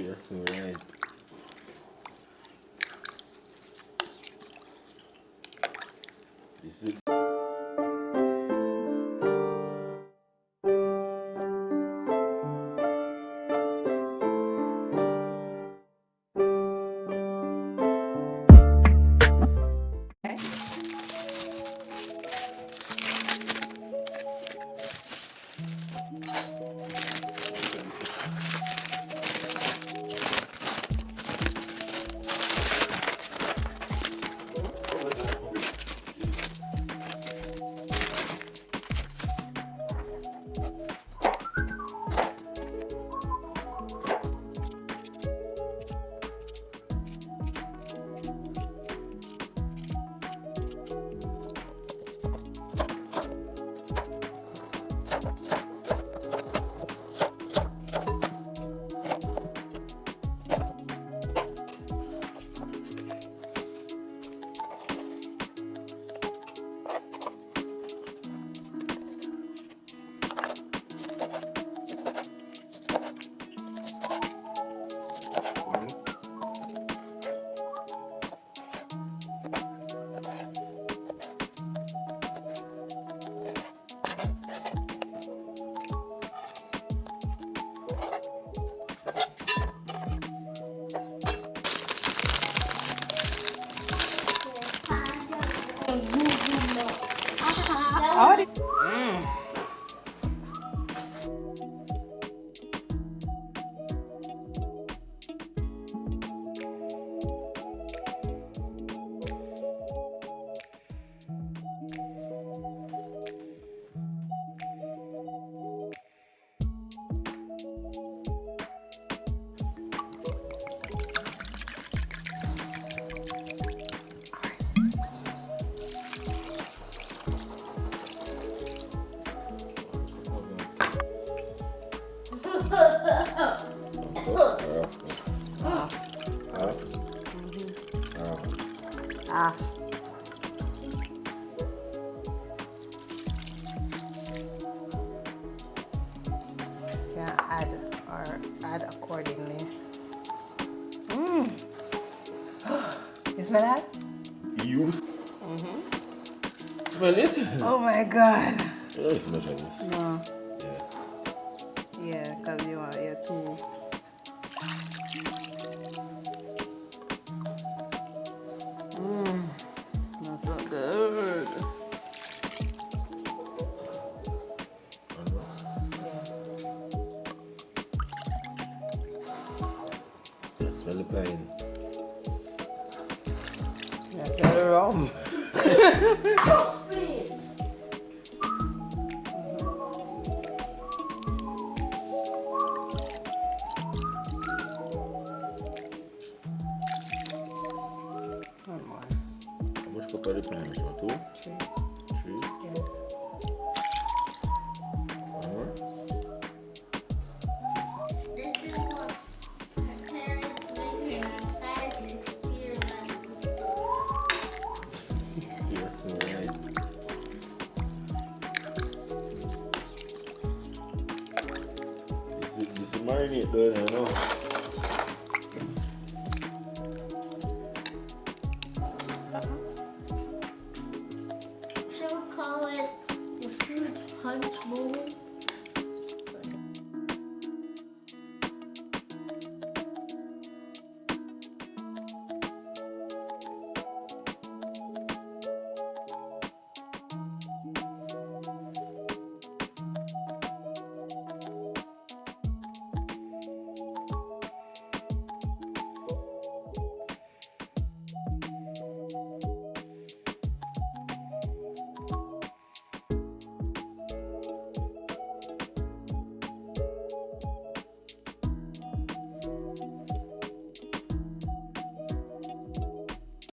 Yes, alright. This is can add accordingly. You smell that? you. Smell it? Oh my god. You don't smell this. No. Yeah. Yeah, because you're too. That's so good. Yeah, smell the pine. Yeah, smell the rum. One more. How much cup of the pine? Two? Three. Three? Yeah. One more? This is what my parents make when I started to hear Yes, alright. This is marinate down there, you know.